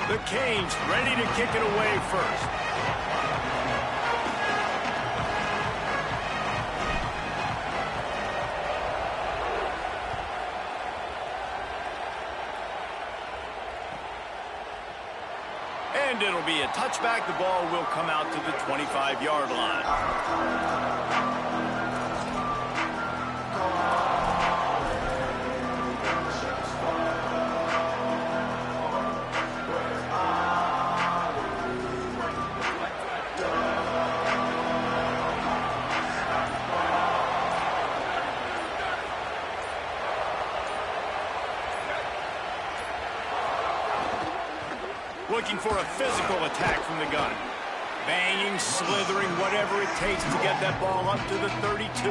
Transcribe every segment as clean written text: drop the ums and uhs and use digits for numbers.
The Canes ready to kick it away first. And it'll be a touchback. The ball will come out to the 25-yard line. Looking for a physical attack from the gun. Banging, slithering, whatever it takes to get that ball up to the 32.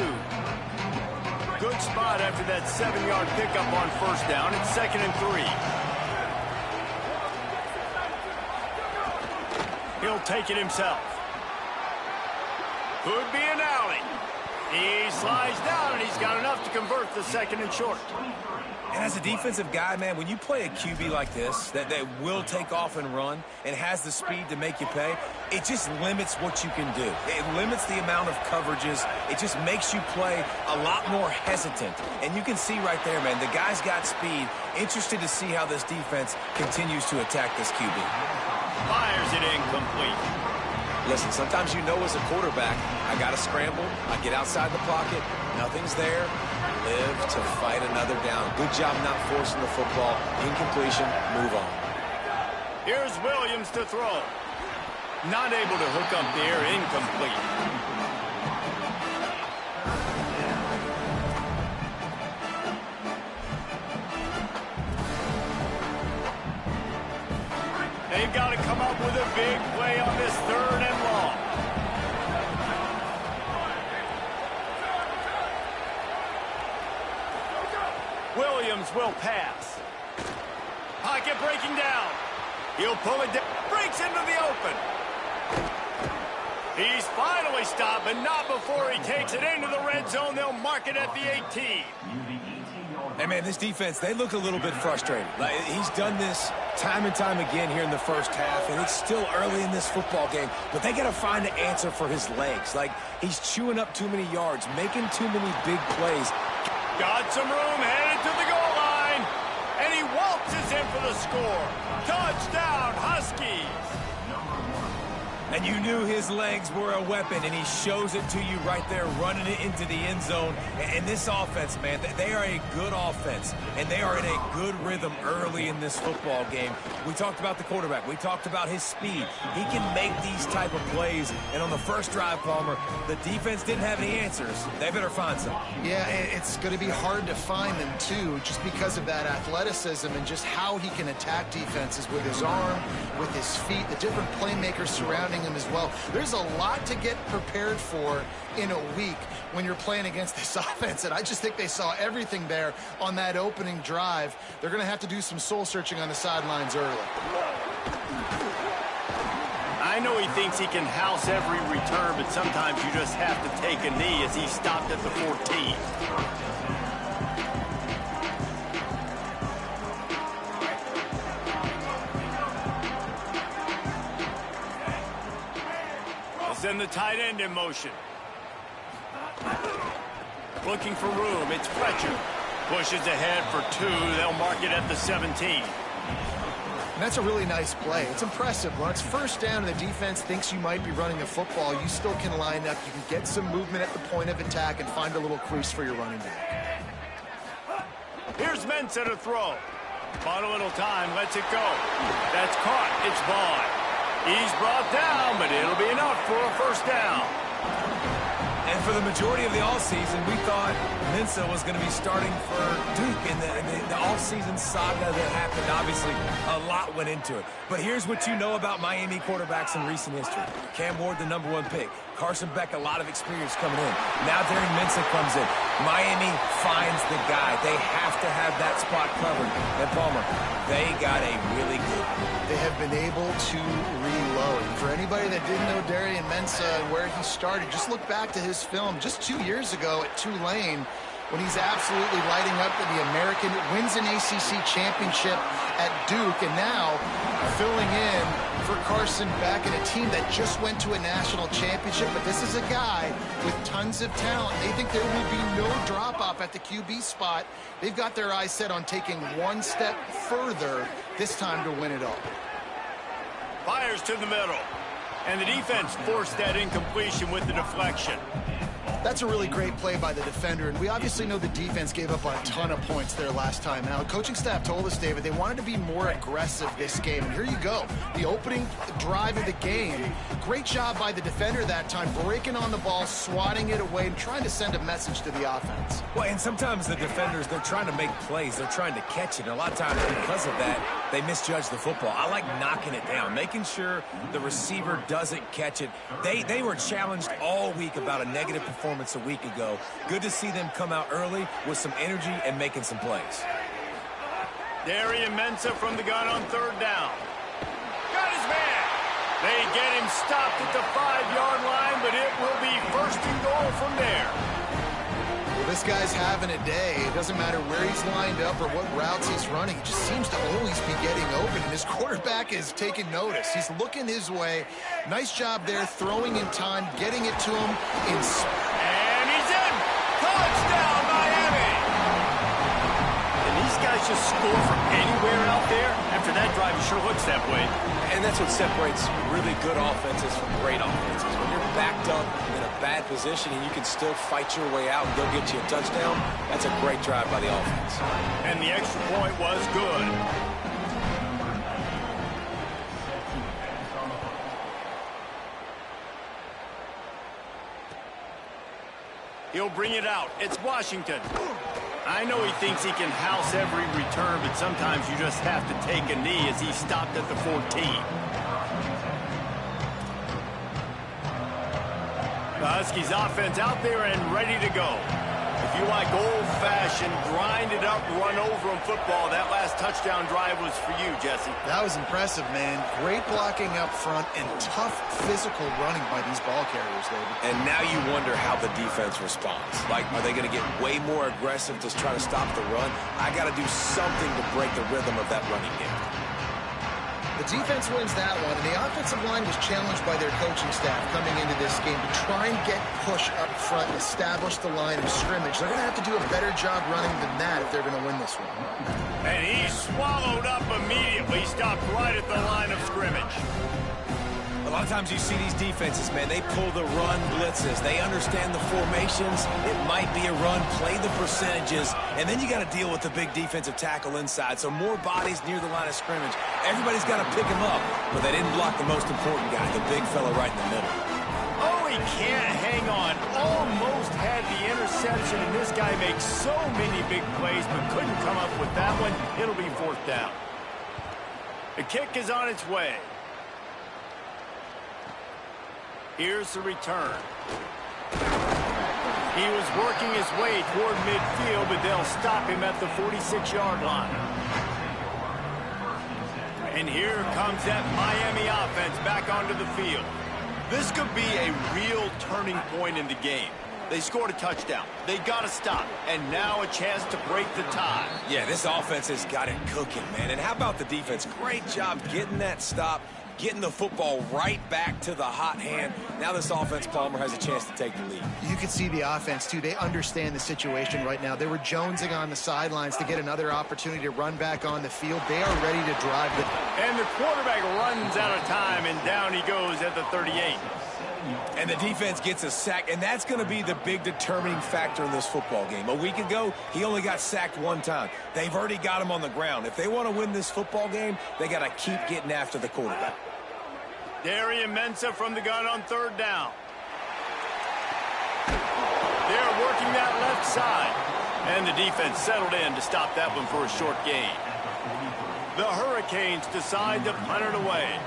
Good spot after that 7-yard pickup on first down. It's 2nd and 3. He'll take it himself. Could be an alley. He slides down, and he's got enough to convert the 2nd and short. And as a defensive guy, man, when you play a QB like this, that will take off and run and has the speed to make you pay, it just limits what you can do. It limits the amount of coverages. It just makes you play a lot more hesitant. And you can see right there, man, the guy's got speed. Interested to see how this defense continues to attack this QB. Fires it incomplete. Listen, sometimes you know as a quarterback, I got to scramble, I get outside the pocket, nothing's there, live to fight another down. Good job not forcing the football. Incompletion, move on. Here's Williams to throw. Not able to hook up there, incomplete. They've got to come up with a big play on this 3rd and long. Williams will pass. Pocket breaking down. He'll pull it down. Breaks into the open. He's finally stopped, but not before he takes it into the red zone. They'll mark it at the 18. Hey, man, this defense, they look a little bit frustrated. Like, he's done this time and time again here in the first half, and it's still early in this football game, but they got to find an answer for his legs. Like, he's chewing up too many yards, making too many big plays. Got some room, headed to the goal line, and he waltzes in for the score. Touchdown, Huskies. And you knew his legs were a weapon, and he shows it to you right there, running it into the end zone. And this offense, man, they are a good offense, and they are in a good rhythm early in this football game. We talked about the quarterback. We talked about his speed. He can make these type of plays, and on the first drive, Palmer, the defense didn't have any answers. They better find some. Yeah, it's going to be hard to find them, too, just because of that athleticism and just how he can attack defenses with his arm, with his feet, the different playmakers surrounding him as well. There's a lot to get prepared for in a week when you're playing against this offense, and I just think they saw everything there on that opening drive. They're going to have to do some soul-searching on the sidelines early. I know he thinks he can house every return, but sometimes you just have to take a knee as he stopped at the 14. Send the tight end in motion. Looking for room. It's Fletcher. Pushes ahead for 2. They'll mark it at the 17. And that's a really nice play. It's impressive. When it's first down and the defense thinks you might be running the football, you still can line up. You can get some movement at the point of attack and find a little crease for your running back. Here's Mensah to throw. Bought a little time. Lets it go. That's caught. It's Vaughn. He's brought down, but it'll be enough for a first down. And for the majority of the offseason, we thought Mensah was going to be starting for Duke in the offseason saga that happened. Obviously, a lot went into it. But here's what you know about Miami quarterbacks in recent history. Cam Ward, the #1 pick. Carson Beck, a lot of experience coming in. Now Darren Mensah comes in. Miami finds the guy. They have to have that spot covered. And Palmer, they got a really good one. They have been able to reload. For anybody that didn't know Darren Mensah and where he started, just look back to his film just 2 years ago at Tulane when he's absolutely lighting up the American, wins an ACC championship at Duke, and now filling in for Carson Beck and a team that just went to a national championship. But this is a guy with tons of talent. They think there will be no drop-off at the QB spot. They've got their eyes set on taking one step further this time to win it all. Fires to the middle. And the defense forced that incompletion with the deflection. That's a really great play by the defender, and we obviously know the defense gave up a ton of points there last time out. The coaching staff told us, David, they wanted to be more aggressive this game, and here you go. The opening drive of the game, great job by the defender that time, breaking on the ball, swatting it away, and trying to send a message to the offense. Well, and sometimes the defenders, they're trying to make plays. They're trying to catch it. And a lot of times, because of that, they misjudge the football. I like knocking it down, making sure the receiver doesn't catch it. They were challenged all week about a negative performance a week ago. Good to see them come out early with some energy and making some plays. Darian Mensah from the gun on third down. Got his man. They get him stopped at the 5-yard line, but it will be first and goal from there. Well, this guy's having a day. It doesn't matter where he's lined up or what routes he's running. He just seems to always be getting open, and his quarterback is taking notice. He's looking his way. Nice job there, throwing in time, getting it to him in space. And he's in. Touchdown, Miami. And these guys just score from anywhere out there. After that drive, it sure looks that way. And that's what separates really good offenses from great offenses. When you're backed up in a bad position and you can still fight your way out and go get you a touchdown, that's a great drive by the offense. And the extra point was good. He'll bring it out. It's Washington. I know he thinks he can house every return, but sometimes you just have to take a knee as he stopped at the 14. The Huskies offense out there and ready to go. If you like old-fashioned, grind-it-up, run-over-'em football, that last touchdown drive was for you, Jesse. That was impressive, man. Great blocking up front and tough physical running by these ball carriers, David. And now you wonder how the defense responds. Like, are they going to get way more aggressive to try to stop the run? I got to do something to break the rhythm of that running game. The defense wins that one, and the offensive line was challenged by their coaching staff coming into this game to try and get push up front and establish the line of scrimmage. They're going to have to do a better job running than that if they're going to win this one. And he swallowed up immediately, stopped right at the line of scrimmage. A lot of times you see these defenses, man, they pull the run blitzes. They understand the formations. It might be a run, play the percentages, and then you got to deal with the big defensive tackle inside. So more bodies near the line of scrimmage. Everybody's got to pick him up, but they didn't block the most important guy, the big fella right in the middle. Oh, he can't hang on. Almost had the interception, and this guy makes so many big plays, but couldn't come up with that one. It'll be fourth down. The kick is on its way. Here's the return. He was working his way toward midfield, but they'll stop him at the 46-yard line. And here comes that Miami offense back onto the field. This could be a real turning point in the game. They scored a touchdown. They got to stop. And now a chance to break the tie. Yeah, this offense has got it cooking, man. And how about the defense? Great job getting that stop, getting the football right back to the hot hand. Now this offense, Palmer, has a chance to take the lead. You can see the offense, too. They understand the situation right now. They were jonesing on the sidelines to get another opportunity to run back on the field. They are ready to drive it. And the quarterback runs out of time, and down he goes at the 38. And the defense gets a sack, and that's going to be the big determining factor in this football game. A week ago, he only got sacked one time. They've already got him on the ground. If they want to win this football game, they got to keep getting after the quarterback. Darian Mensah from the gun on third down. They're working that left side. And the defense settled in to stop that one for a short gain. The Hurricanes decide to punt it away.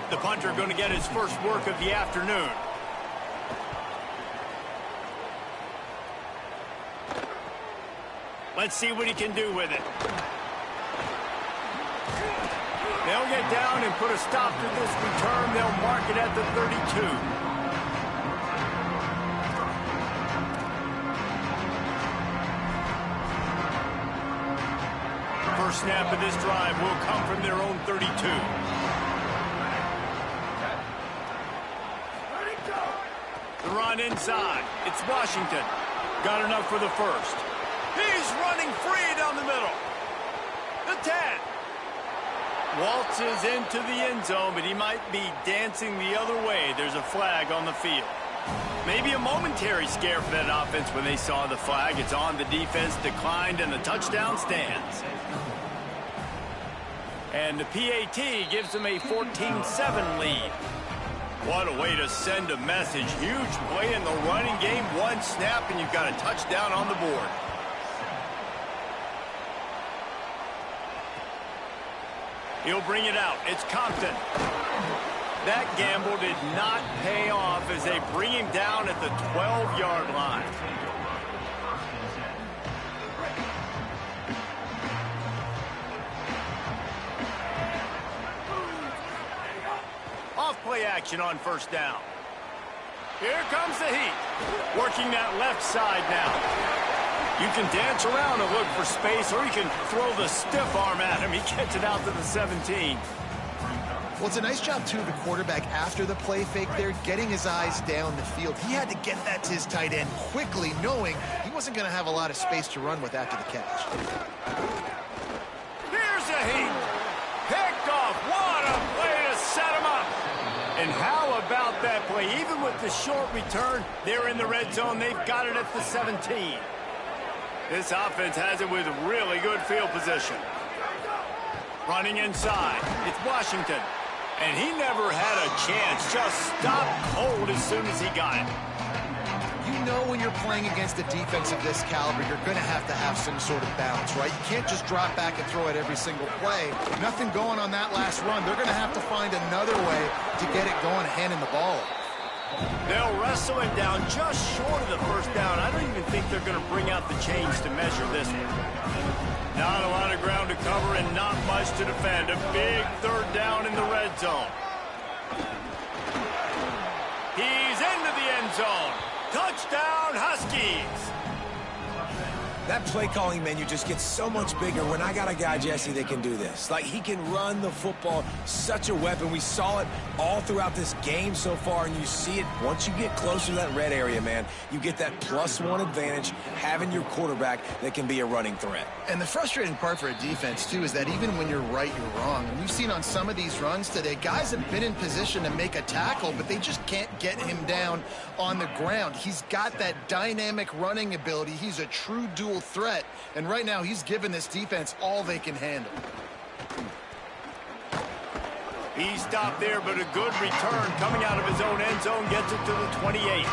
The punter going to get his first work of the afternoon. Let's see what he can do with it. They'll get down and put a stop to this return. They'll mark it at the 32. First snap of this drive will come from their own 32. run inside. It's Washington. Got enough for the first. He's running free down the middle. The 10. Waltzes into the end zone, but he might be dancing the other way. There's a flag on the field. Maybe a momentary scare for that offense when they saw the flag. It's on, the defense declined, and the touchdown stands. And the PAT gives them a 14-7 lead. What a way to send a message. Huge play in the running game. One snap, and you've got a touchdown on the board. He'll bring it out. It's Compton. That gamble did not pay off as they bring him down at the 12-yard line. Off-play action on first down. Here comes the heat. Working that left side now. You can dance around and look for space, or you can throw the stiff arm at him. He gets it out to the 17. Well, it's a nice job, too, of the quarterback after the play fake there, getting his eyes down the field. He had to get that to his tight end quickly, knowing he wasn't going to have a lot of space to run with after the catch. Here's a heat. Picked off. What a play to set him up. And how about that play? Even with the short return, they're in the red zone. They've got it at the 17. This offense has it with really good field position. Running inside. It's Washington. And he never had a chance. Just stopped cold as soon as he got it. You know when you're playing against a defense of this caliber, you're going to have some sort of balance, right? You can't just drop back and throw it every single play. Nothing going on that last run. They're going to have to find another way to get it going and handing the ball off. They'll wrestle him down just short of the first down. I don't even think they're going to bring out the chains to measure this one. Not a lot of ground to cover and not much to defend. A big third down in the red zone. He's into the end zone. Touchdown, Huskies. That play calling menu just gets so much bigger when I got a guy, Jesse, that can do this. Like, he can run the football, such a weapon. We saw it all throughout this game so far, and you see it once you get closer to that red area, man. You get that +1 advantage having your quarterback that can be a running threat. And the frustrating part for a defense, too, is that even when you're right, you're wrong. And we've seen on some of these runs today, guys have been in position to make a tackle, but they just can't get him down on the ground. He's got that dynamic running ability. He's a true dual threat, and right now he's given this defense all they can handle. He stopped there, but a good return coming out of his own end zone gets it to the 28.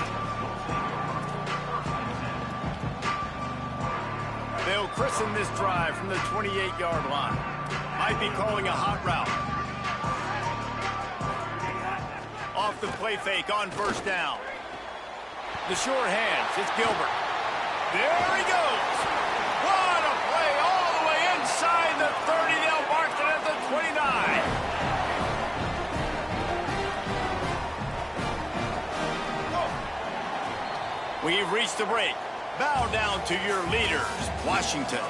They'll christen this drive from the 28-yard line. Might be calling a hot route. Off the play fake on first down. The short hands, it's Gilbert. There he goes. What a play all the way inside the 30. They'll mark it at the 29. We've reached the break. Bow down to your leaders, Washington.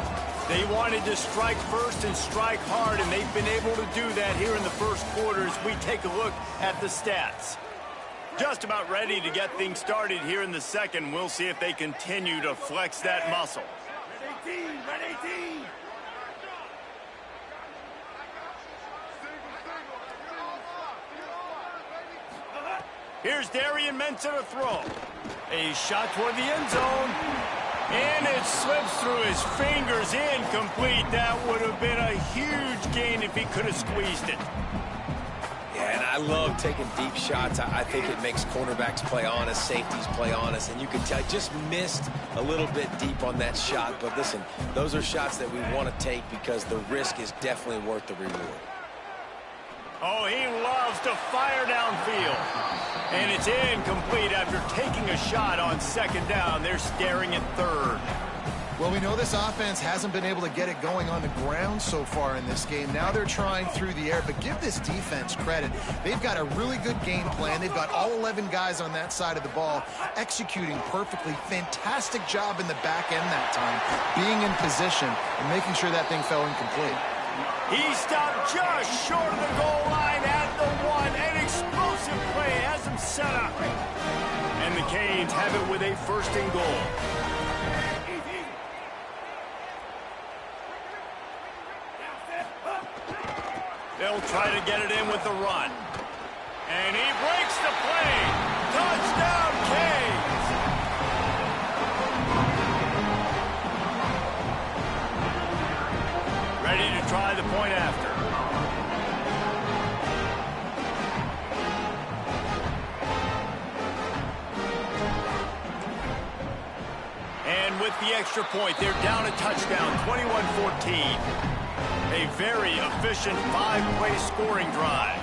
They wanted to strike first and strike hard, and they've been able to do that here in the first quarter as we take a look at the stats. Just about ready to get things started here in the second. We'll see if they continue to flex that muscle. Red 18. Here's Darian Mensah to throw. A shot toward the end zone. And it slips through his fingers, incomplete. That would have been a huge gain if he could have squeezed it. Yeah, and I love taking deep shots. I think it makes cornerbacks play honest, safeties play honest, and you can tell just missed a little bit deep on that shot. But listen, those are shots that we want to take because the risk is definitely worth the reward. Oh, he loves to fire downfield. And it's incomplete after taking a shot on second down. They're staring at third. Well, we know this offense hasn't been able to get it going on the ground so far in this game. Now they're trying through the air, but give this defense credit. They've got a really good game plan. They've got all 11 guys on that side of the ball executing perfectly. Fantastic job in the back end that time, being in position and making sure that thing fell incomplete. He stopped just short of the goal line at the 1. An explosive play has him set up. And the Canes have it with a 1st and goal. They'll try to get it in with the run. And he breaks the play. Touchdown, Canes! Ready to try the point after. And with the extra point, they're down a touchdown, 21-14. A very efficient 5-play scoring drive.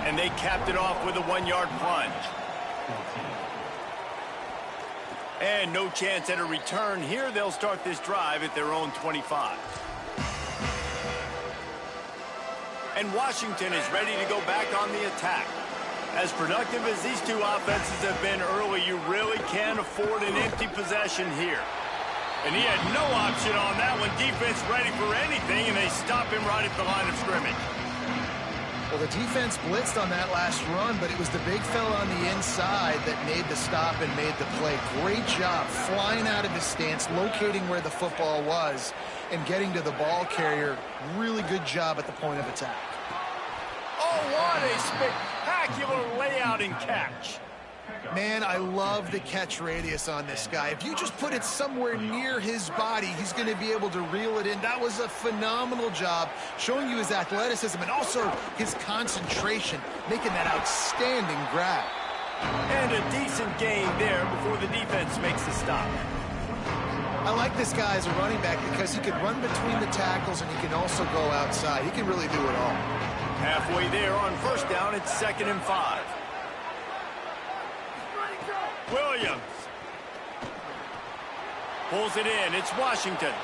And they capped it off with a 1-yard plunge. And no chance at a return here. They'll start this drive at their own 25. And Washington is ready to go back on the attack. As productive as these two offenses have been early, you really can't afford an empty possession here. And he had no option on that one. Defense ready for anything, and they stop him right at the line of scrimmage. Well, the defense blitzed on that last run, but it was the big fella on the inside that made the stop and made the play. Great job flying out of his stance, locating where the football was, and getting to the ball carrier. Really good job at the point of attack. Oh, what a spectacular layout and catch. Man, I love the catch radius on this guy. If you just put it somewhere near his body, he's going to be able to reel it in. That was a phenomenal job, showing you his athleticism and also his concentration, making that outstanding grab. And a decent gain there before the defense makes the stop. I like this guy as a running back because he can run between the tackles and he can also go outside. He can really do it all. Halfway there on 1st down, it's 2nd and 5. Williams pulls it in. It's Washington.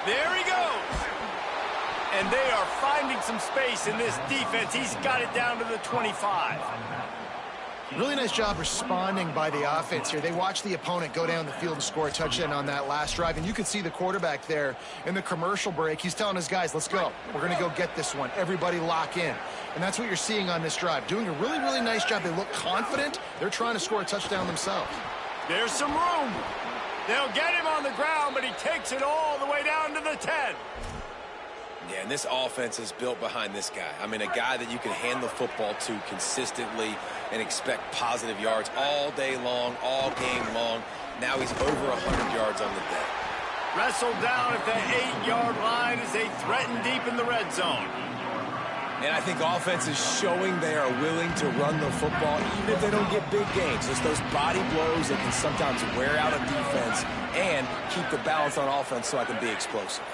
There he goes. And they are finding some space in this defense. He's got it down to the 25. Really nice job responding by the offense here. They watched the opponent go down the field and score a touchdown on that last drive. And you can see the quarterback there in the commercial break. He's telling his guys, let's go. We're going to go get this one. Everybody lock in. And that's what you're seeing on this drive. Doing a really, really nice job. They look confident. They're trying to score a touchdown themselves. There's some room. They'll get him on the ground, but he takes it all the way down to the 10. Yeah, and this offense is built behind this guy. I mean, a guy that you can hand the football to consistently and expect positive yards all day long, all game long. Now he's over 100 yards on the day. Wrestled down at the 8-yard line as they threaten deep in the red zone. And I think offense is showing they are willing to run the football even if they don't get big gains. Just those body blows that can sometimes wear out a defense and keep the balance on offense so I can be explosive.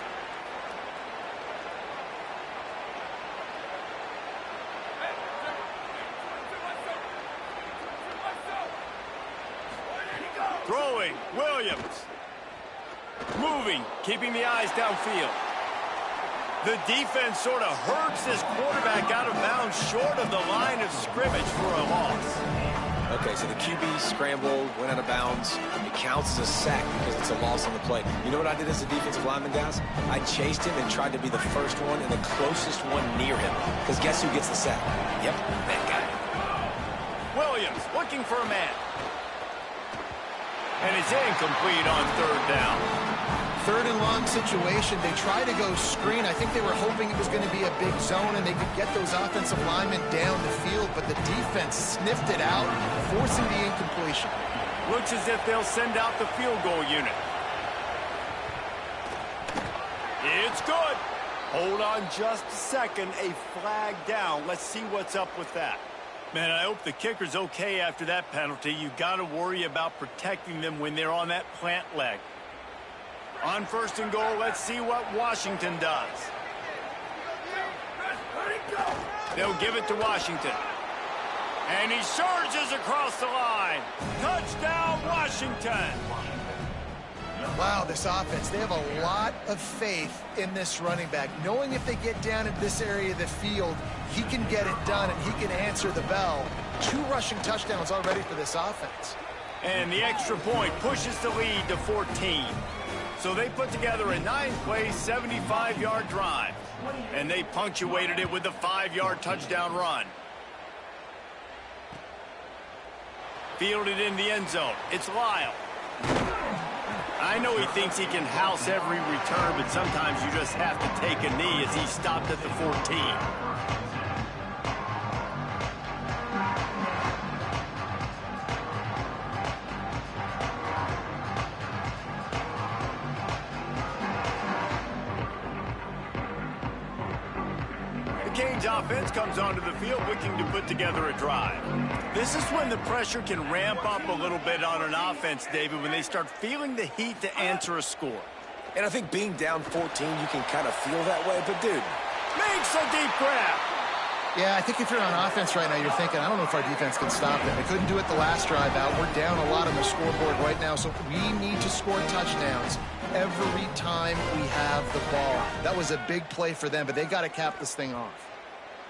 Throwing, Williams. Moving, keeping the eyes downfield. The defense sort of hurts this quarterback out of bounds short of the line of scrimmage for a loss. Okay, so the QB scrambled, went out of bounds. It counts as a sack because it's a loss on the play. You know what I did as a defensive lineman, guys? I chased him and tried to be the first one and the closest one near him. Because guess who gets the sack? Yep, that guy. Williams looking for a man. And it's incomplete on 3rd down. 3rd and long situation. They try to go screen. I think they were hoping it was going to be a big zone and they could get those offensive linemen down the field, but the defense sniffed it out, forcing the incompletion. Looks as if they'll send out the field goal unit. It's good. Hold on just a second. A flag down. Let's see what's up with that. Man, I hope the kicker's okay after that penalty. You got to worry about protecting them when they're on that plant leg. On 1st and goal, let's see what Washington does. They'll give it to Washington. And he surges across the line. Touchdown, Washington. Wow, this offense, they have a lot of faith in this running back, knowing if they get down in this area of the field, he can get it done and he can answer the bell. 2 rushing touchdowns already for this offense. And the extra point pushes the lead to 14. So they put together a 9-play, 75-yard drive. And they punctuated it with a 5-yard touchdown run. Fielded in the end zone. It's Lyle. I know he thinks he can house every return, but sometimes you just have to take a knee as he stopped at the 14. Canes offense comes onto the field looking to put together a drive. This is when the pressure can ramp up a little bit on an offense, David, when they start feeling the heat to answer a score. And I think being down 14, you can kind of feel that way. But, dude, makes a deep grab. Yeah, I think if you're on offense right now, you're thinking, I don't know if our defense can stop them. They couldn't do it the last drive out. We're down a lot on the scoreboard right now, so we need to score touchdowns every time we have the ball. That was a big play for them, but they got to cap this thing off.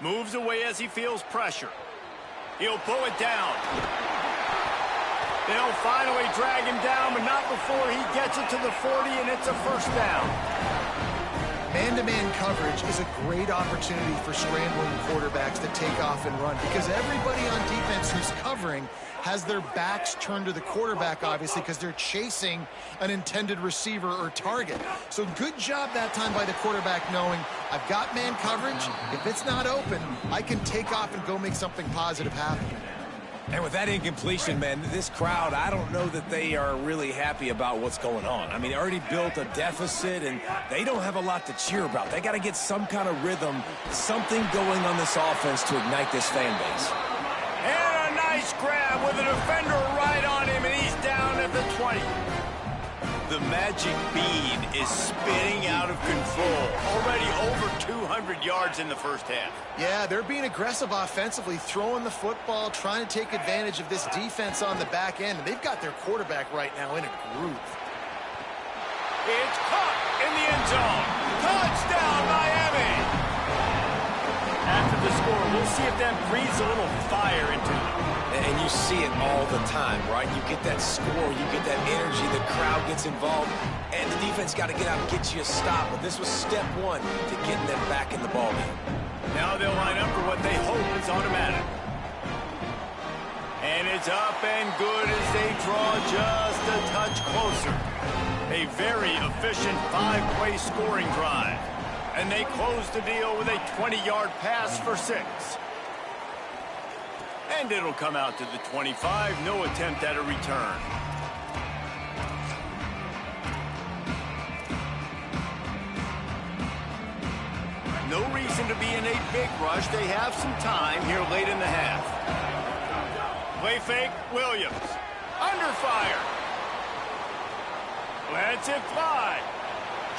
Moves away as he feels pressure. He'll pull it down. They'll finally drag him down, but not before he gets it to the 40, and it's a first down. Man-to-man coverage is a great opportunity for scrambling quarterbacks to take off and run because everybody on defense who's covering has their backs turned to the quarterback, obviously, because they're chasing an intended receiver or target. So good job that time by the quarterback knowing I've got man coverage. If it's not open, I can take off and go make something positive happen. And with that incompletion, man, this crowd, I don't know that they are really happy about what's going on. I mean, they already built a deficit, and they don't have a lot to cheer about. They got to get some kind of rhythm, something going on this offense to ignite this fan base. And a nice grab with a defender right on him, and he's down at the 20. The magic bean is spinning out of control. Already over 200 yards in the first half. Yeah, they're being aggressive offensively, throwing the football, trying to take advantage of this defense on the back end. They've got their quarterback right now in a groove. It's caught in the end zone. Touchdown, Miami! After the score, we'll see if that breathes a little fire into them. And you see it all the time, right? You get that score, you get that energy, the crowd gets involved, and the defense got to get out and get you a stop. But this was step one to getting them back in the ballgame. Now they'll line up for what they hope is automatic. And it's up and good as they draw just a touch closer. A very efficient 5-play scoring drive. And they close the deal with a 20-yard pass for 6. And it'll come out to the 25. No attempt at a return. No reason to be in a big rush. They have some time here late in the half. Play fake, Williams. Under fire. Lets it fly.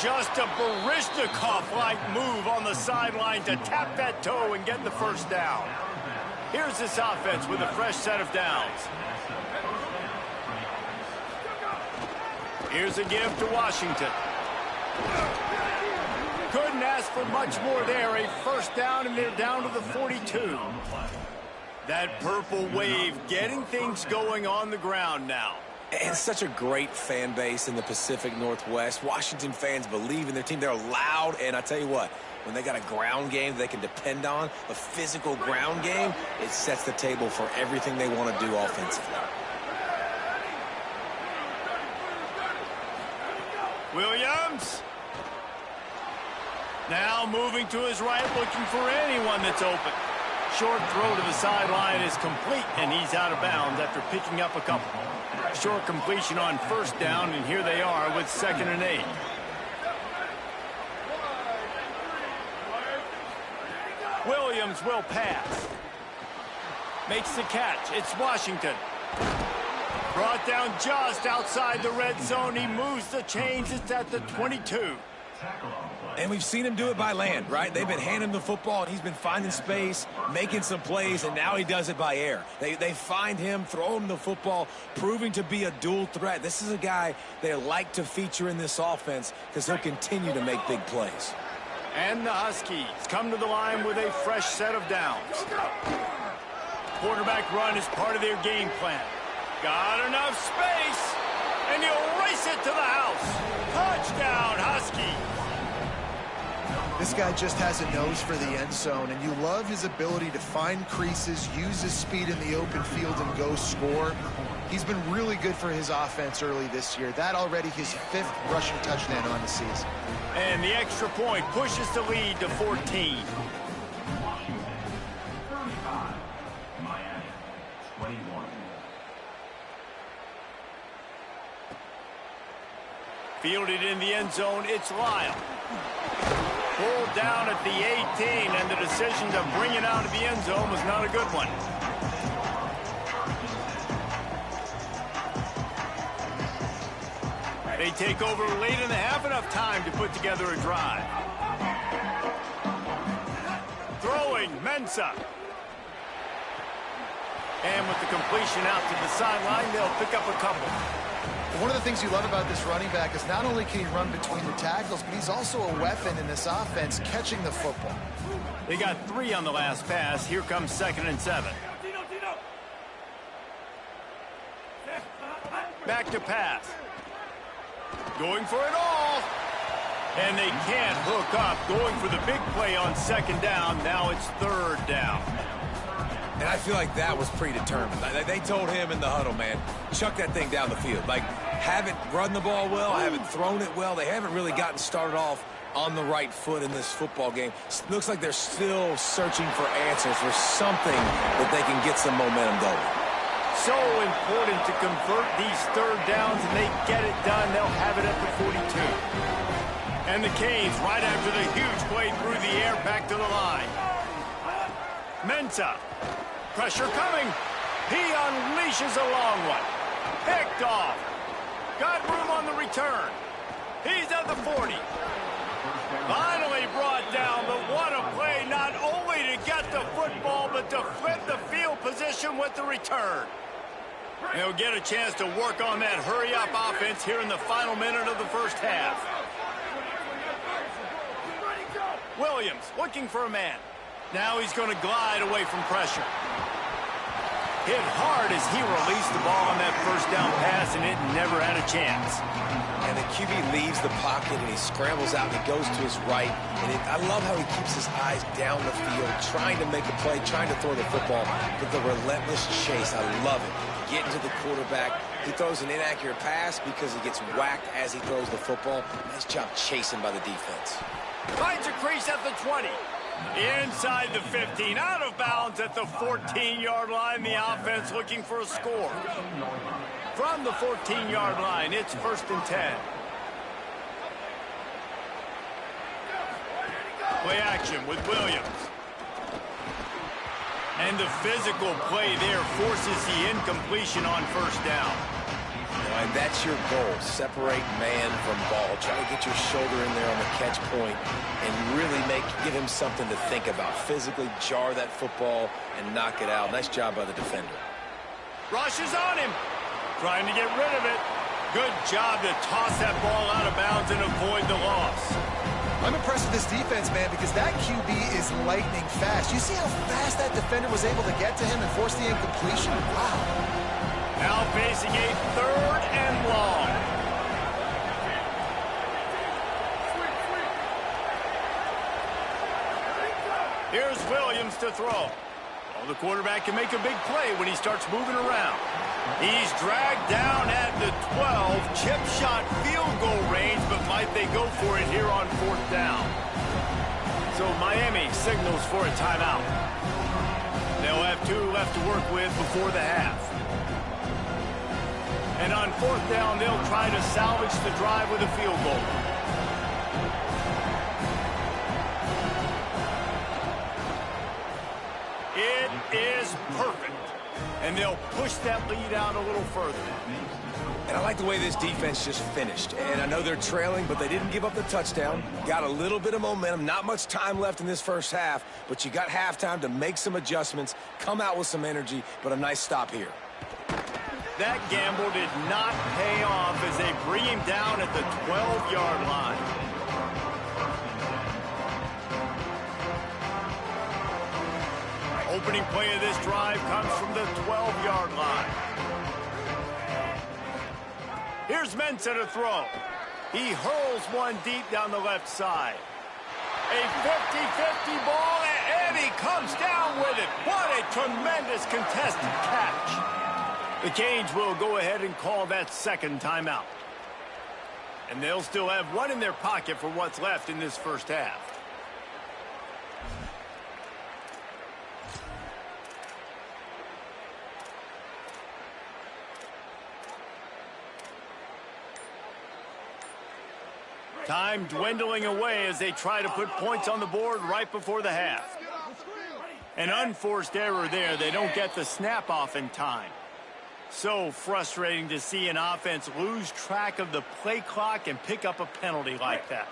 Just a Baryshnikov-like move on the sideline to tap that toe and get the first down. Here's this offense with a fresh set of downs. Here's a give to Washington. Couldn't ask for much more there. A first down, and they're down to the 42. That purple wave getting things going on the ground now. And such a great fan base in the Pacific Northwest. Washington fans believe in their team. They're loud, and I tell you what, when they got a ground game they can depend on, a physical ground game, it sets the table for everything they want to do offensively. Williams. Now moving to his right, looking for anyone that's open. Short throw to the sideline is complete, and he's out of bounds after picking up a couple. Short completion on first down, and here they are with 2nd and 8. Williams will pass. Makes the catch. It's Washington. Brought down just outside the red zone. He moves the chains. It's at the 22. And we've seen him do it by land, right? They've been handing the football, and he's been finding space, making some plays, and now he does it by air. They find him, throw him the football, proving to be a dual threat. This is a guy they like to feature in this offense because he'll continue to make big plays. And the Huskies come to the line with a fresh set of downs. Quarterback run is part of their game plan. Got enough space, and he'll race it to the house. Touchdown, Huskies. This guy just has a nose for the end zone, and you love his ability to find creases, use his speed in the open field, and go score. He's been really good for his offense early this year. That already his 5th rushing touchdown on the season. And the extra point pushes the lead to 14. Fielded in the end zone, it's Lyle. Pulled down at the 18, and the decision to bring it out of the end zone was not a good one. They take over late in the half, enough time to put together a drive. Throwing, Mensah. And with the completion out to the sideline, they'll pick up a couple. One of the things you love about this running back is not only can he run between the tackles, but he's also a weapon in this offense, catching the football. They got 3 on the last pass. Here comes 2nd and 7. Back to pass. Going for it all. And they can't hook up. Going for the big play on 2nd down. Now it's 3rd down. And I feel like that was predetermined. They told him in the huddle, man, chuck that thing down the field. Like, haven't run the ball well, haven't thrown it well. They haven't really gotten started off on the right foot in this football game. Looks like they're still searching for answers, for something that they can get some momentum going. So important to convert these 3rd downs, and they get it done. They'll have it at the 42. And the Canes, right after the huge play through the air, back to the line. Mensah. Pressure coming. He unleashes a long one. Picked off. Got room on the return. He's at the 40. Finally brought down, but what a play, not only to get the football, but to flip the field position with the return. They'll get a chance to work on that hurry-up offense here in the final minute of the first half. Williams looking for a man. Now he's going to glide away from pressure. Hit hard as he released the ball on that 1st down pass, and it never had a chance. And the QB leaves the pocket, and he scrambles out, and he goes to his right. And I love how he keeps his eyes down the field, trying to make a play, trying to throw the football, but the relentless chase, I love it. Getting to the quarterback. He throws an inaccurate pass because he gets whacked as he throws the football. Nice job chasing by the defense. Finds a crease at the 20. Inside the 15, out of bounds at the 14-yard line. The offense looking for a score. From the 14-yard line, it's 1st and 10. Play action with Williams. And the physical play there forces the incompletion on 1st down. And that's your goal. Separate man from ball. Try to get your shoulder in there on the catch point and really give him something to think about. Physically jar that football and knock it out. Nice job by the defender. Rush is on him. Trying to get rid of it. Good job to toss that ball out of bounds and avoid the loss. I'm impressed with this defense, man, because that QB is lightning fast. You see how fast that defender was able to get to him and force the incompletion? Wow. Now facing a 3rd and long. Here's Williams to throw. Well, the quarterback can make a big play when he starts moving around. He's dragged down at the 12. Chip shot field goal range, but might they go for it here on 4th down? So Miami signals for a timeout. They'll have 2 left to work with before the half. And on 4th down, they'll try to salvage the drive with a field goal. It is perfect. And they'll push that lead out a little further. And I like the way this defense just finished. And I know they're trailing, but they didn't give up the touchdown. Got a little bit of momentum. Not much time left in this first half, but you got halftime to make some adjustments, come out with some energy, but a nice stop here. That gamble did not pay off as they bring him down at the 12-yard line. Opening play of this drive comes from the 12-yard line. Here's Mensah to throw. He hurls one deep down the left side. A 50-50 ball, and he comes down with it. What a tremendous contested catch. The Canes will go ahead and call that second timeout. And they'll still have one in their pocket for what's left in this first half. Time dwindling away as they try to put points on the board right before the half. An unforced error there. They don't get the snap off in time. So frustrating to see an offense lose track of the play clock and pick up a penalty like that.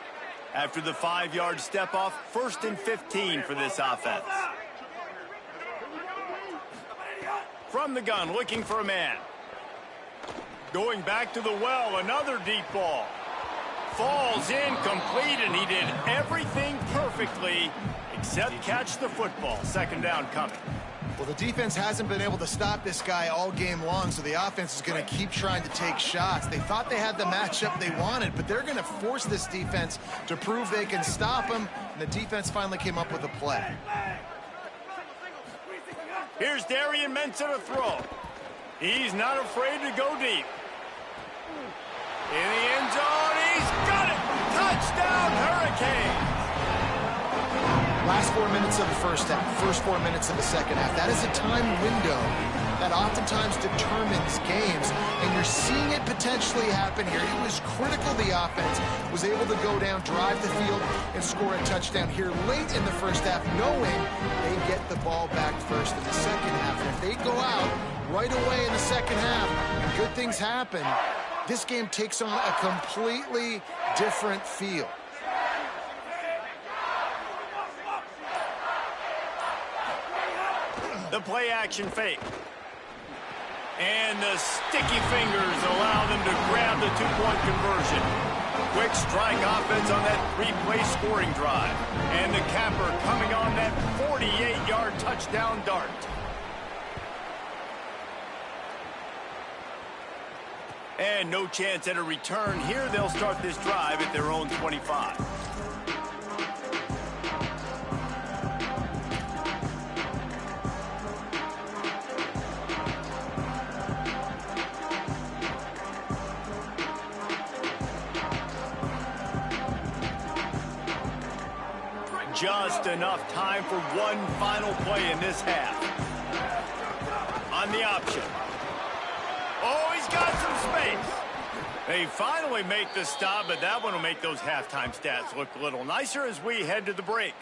After the 5-yard step off, 1st and 15 for this offense. From the gun, looking for a man. Going back to the well, another deep ball. Falls incomplete, and he did everything perfectly except catch the football. Second down coming. Well, the defense hasn't been able to stop this guy all game long, so the offense is going to keep trying to take shots. They thought they had the matchup they wanted, but they're going to force this defense to prove they can stop him, and the defense finally came up with a play. Here's Darian Mensah to throw. He's not afraid to go deep. In the end zone, he's got it! Touchdown, Hurricanes! Last 4 minutes of the first half, first 4 minutes of the second half. That is a time window that oftentimes determines games, and you're seeing it potentially happen here. It was critical the offense was able to go down, drive the field, and score a touchdown here late in the first half, knowing they get the ball back first in the second half. And if they go out right away in the second half and good things happen, this game takes on a completely different feel. The play action fake. And the sticky fingers allow them to grab the 2-point conversion. Quick strike offense on that 3-play scoring drive. And the capper coming on that 48-yard touchdown dart. And no chance at a return here. They'll start this drive at their own 25. Just enough time for one final play in this half. On the option. Oh, he's got some space. They finally make the stop, but that one will make those halftime stats look a little nicer as we head to the break.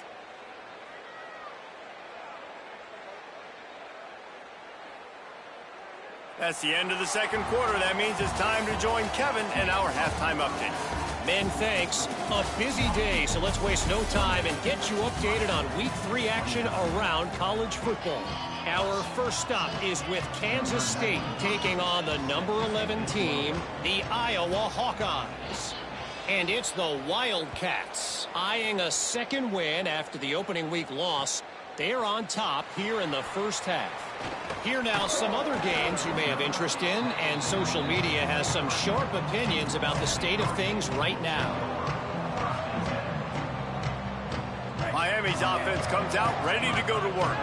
That's the end of the second quarter. That means it's time to join Kevin in our halftime update. Men, thanks. A busy day, so let's waste no time and get you updated on Week 3 action around college football. Our first stop is with Kansas State taking on the number 11 team, the Iowa Hawkeyes. And it's the Wildcats eyeing a second win after the opening week loss. They're on top here in the first half. Here now some other games you may have interest in, and social media has some sharp opinions about the state of things right now. Miami's offense comes out ready to go to work.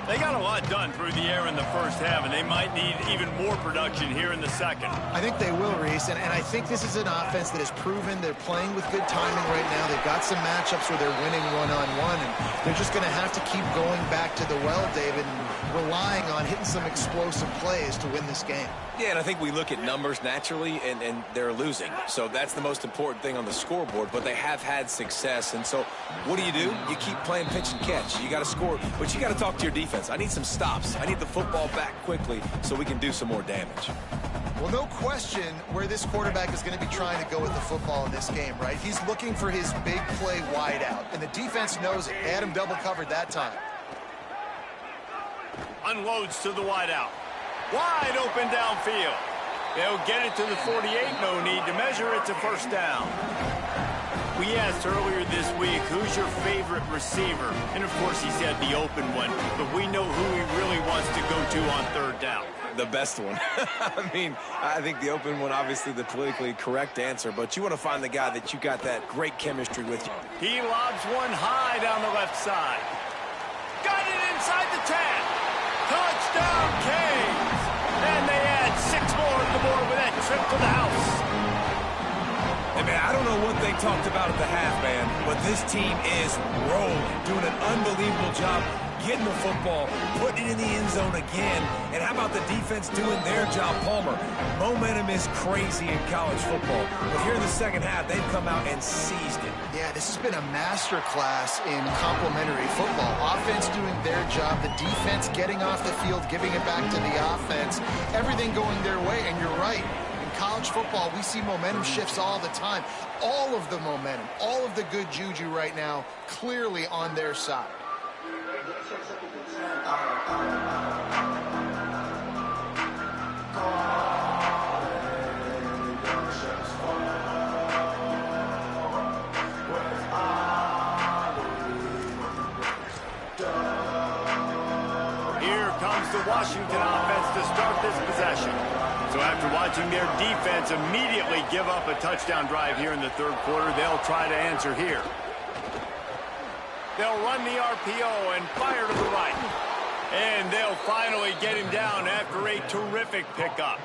They got a lot done through the air in the first half, and they might need even more production here in the second. I think they will, Reese, and I think this is an offense that has proven they're playing with good timing right now. They've got some matchups where they're winning one-on-one, and they're just going to have to keep going back to the well, David, and relying on hitting some explosive plays to win this game. Yeah, and I think we look at numbers naturally, and they're losing. So that's the most important thing on the scoreboard, but they have had success. And so what do? You keep playing pitch and catch. You got to score, but you got to talk to your defense. I need some stops. I need the football back quickly so we can do some more damage. Well, no question where this quarterback is going to be trying to go with the football in this game, right? He's looking for his big play wide out, and the defense knows it. They had him double covered that time. Unloads to the wideout. Wide open downfield. They'll get it to the 48. No need to measure. It's a first down. We asked earlier this week, who's your favorite receiver? And, of course, he said the open one. But we know who he really wants to go to on third down. The best one. I mean, I think the open one, obviously the politically correct answer, but you want to find the guy that you got that great chemistry with. He lobs one high down the left side. Got it inside the 10. Touchdown, Canes. And they add 6 more to the board with that trip to the house. Hey, man, I don't know what they talked about at the half, man, but this team is rolling, doing an unbelievable job getting the football, putting it in the end zone again. And how about the defense doing their job, Palmer? Momentum is crazy in college football. But here in the second half, they've come out and seized it. Yeah, this has been a master class in complementary football. Offense doing their job, the defense getting off the field, giving it back to the offense, everything going their way. And you're right. In college football, we see momentum shifts all the time. All of the momentum, all of the good juju right now, clearly on their side. Here comes the Washington offense to start this possession. So after watching their defense immediately give up a touchdown drive here in the third quarter, they'll try to answer here. They'll run the RPO and fire to the right. And they'll finally get him down after a terrific pickup.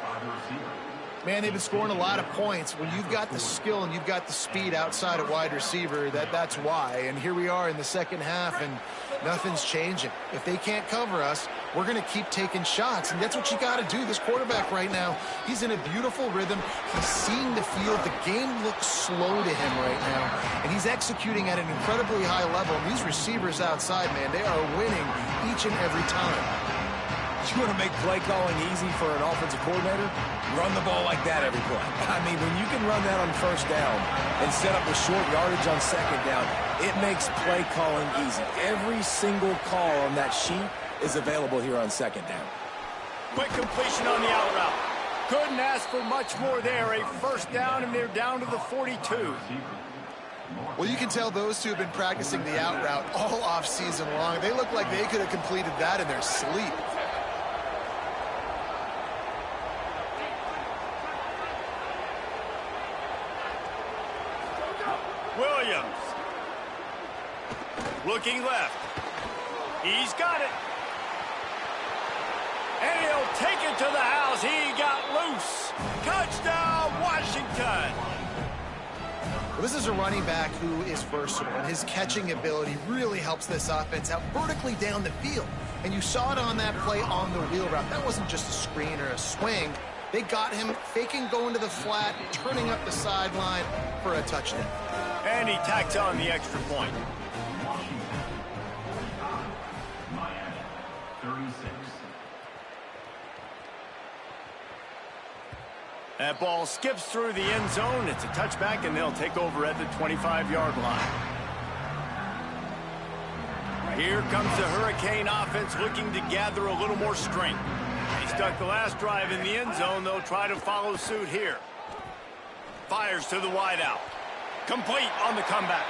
Man, they've been scoring a lot of points. When you've got the skill and you've got the speed outside of wide receiver, that's why. And here we are in the second half, and nothing's changing. If they can't cover us, we're going to keep taking shots, and that's what you got to do. This quarterback right now, he's in a beautiful rhythm. He's seeing the field. The game looks slow to him right now, and he's executing at an incredibly high level. And these receivers outside, man, they are winning each and every time. You want to make play calling easy for an offensive coordinator? Run the ball like that every play. I mean, when you can run that on first down and set up a short yardage on second down, it makes play calling easy. Every single call on that sheet is available here on second down. Quick completion on the out route. Couldn't ask for much more there. A first down, and they're down to the 42. Well, you can tell those two have been practicing the out route all off season long. They look like they could have completed that in their sleep. Williams. Looking left. He's got it. And he'll take it to the house. He got loose. Touchdown, Washington. Well, this is a running back who is versatile, and his catching ability really helps this offense out vertically down the field. And you saw it on that play on the wheel route. That wasn't just a screen or a swing. They got him faking going to the flat, turning up the sideline for a touchdown. And he tacks on the extra point. That ball skips through the end zone. It's a touchback, and they'll take over at the 25-yard line. Here comes the Hurricane offense looking to gather a little more strength. They stuck the last drive in the end zone. They'll try to follow suit here. Fires to the wideout. Complete on the comeback.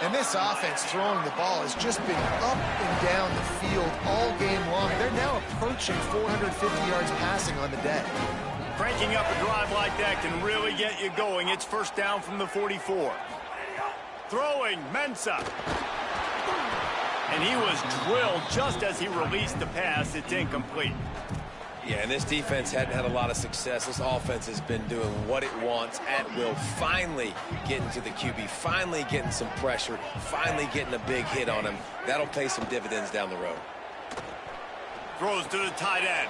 And this offense throwing the ball has just been up and down the field all game long. They're now approaching 450 yards passing on the day. Cranking up a drive like that can really get you going. It's first down from the 44. Throwing, Mensah. And he was drilled just as he released the pass. It's incomplete. Yeah, and this defense hadn't had a lot of success. This offense has been doing what it wants at will. Finally getting to the QB, finally getting some pressure, finally getting a big hit on him. That'll pay some dividends down the road. Throws to the tight end.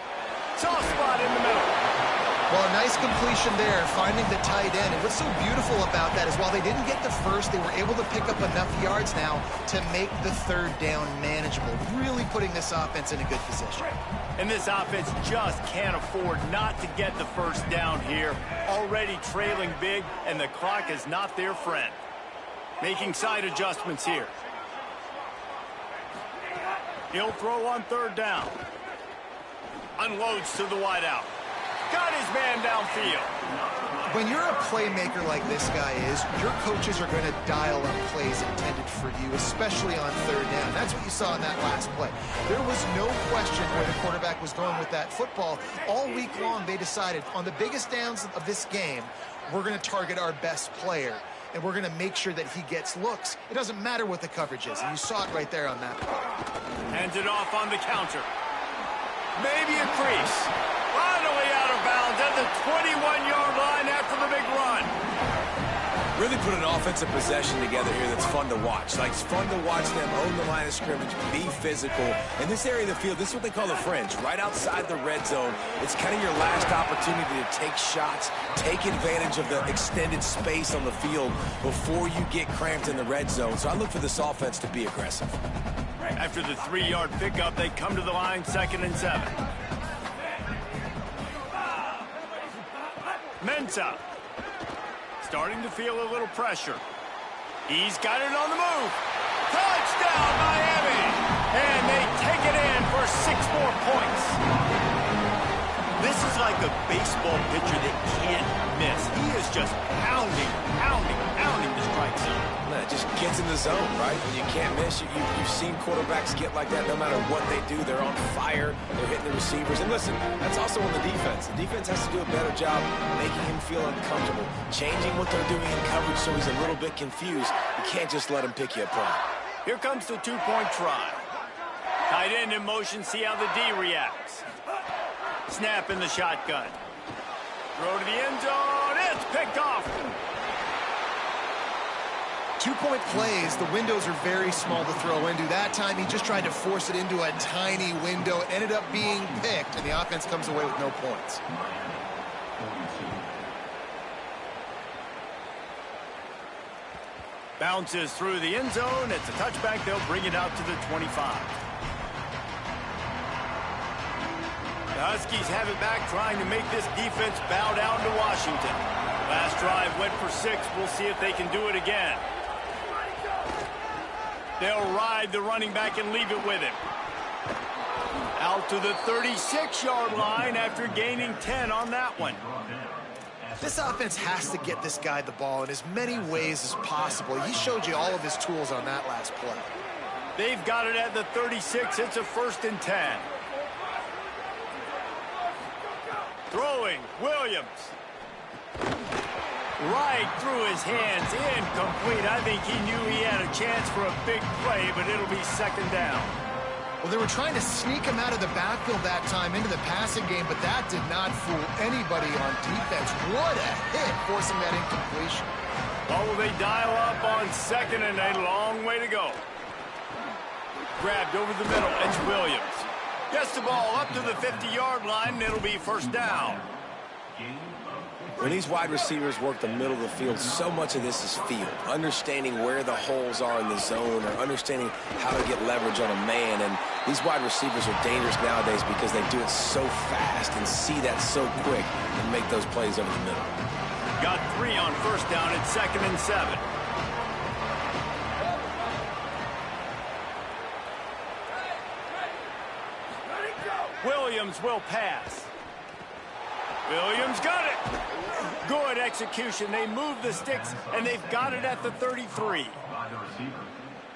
Soft spot in the middle. Well, a nice completion there, finding the tight end. And what's so beautiful about that is while they didn't get the first, they were able to pick up enough yards now to make the third down manageable, really putting this offense in a good position. And this offense just can't afford not to get the first down here. Already trailing big, and the clock is not their friend. Making side adjustments here. He'll throw on third down. Unloads to the wideout. Got his man downfield. When you're a playmaker like this guy is, your coaches are going to dial up plays intended for you, especially on third down. That's what you saw in that last play. There was no question where the quarterback was going with that football. All week long, they decided on the biggest downs of this game, we're going to target our best player, and we're going to make sure that he gets looks. It doesn't matter what the coverage is, and you saw it right there on that play. Hands it off on the counter. Maybe a crease. Finally out of bounds at the 21-yard line after the big run. Really put an offensive possession together here that's fun to watch. Like, it's fun to watch them own the line of scrimmage, be physical. In this area of the field, this is what they call the fringe, right outside the red zone. It's kind of your last opportunity to take shots, take advantage of the extended space on the field before you get cramped in the red zone. So I look for this offense to be aggressive. After the 3-yard pickup, they come to the line 2nd and 7. Mensah starting to feel a little pressure. He's got it on the move. Touchdown, Miami! And they take it in for 6 more points. This is like a baseball pitcher that can't miss. He is just pounding the strike zone. It just gets in the zone, right? When you can't miss, you've seen quarterbacks get like that no matter what they do. They're on fire. They're hitting the receivers. And listen, that's also on the defense. The defense has to do a better job making him feel uncomfortable, changing what they're doing in coverage so he's a little bit confused. You can't just let him pick you apart. Here comes the 2-point try. Tight end in motion, see how the D reacts. Snap in the shotgun. Throw to the end zone. It's picked off. 2-point plays, the windows are very small to throw into. That time, he just tried to force it into a tiny window. It ended up being picked, and the offense comes away with no points. Bounces through the end zone. It's a touchback. They'll bring it out to the 25. The Huskies have it back, trying to make this defense bow down to Washington. Last drive went for 6. We'll see if they can do it again. They'll ride the running back and leave it with him. Out to the 36-yard line after gaining 10 on that one. This offense has to get this guy the ball in as many ways as possible. He showed you all of his tools on that last play. They've got it at the 36. It's a 1st and 10. Throwing, Williams. Right through his hands, incomplete. I think he knew he had a chance for a big play, but it'll be 2nd down. Well, they were trying to sneak him out of the backfield that time into the passing game, but that did not fool anybody on defense. What a hit, forcing that incompletion. Oh, will they dial up on 2nd and a long way to go. Grabbed over the middle, it's Williams. Gets the ball up to the 50-yard line, and it'll be 1st down. When these wide receivers work the middle of the field, so much of this is field. Understanding where the holes are in the zone or understanding how to get leverage on a man. And these wide receivers are dangerous nowadays because they do it so fast and see that so quick and make those plays over the middle. Got 3 on 1st down at 2nd and 7. Williams will pass. Williams got it. Good execution. They move the sticks, and they've got it at the 33.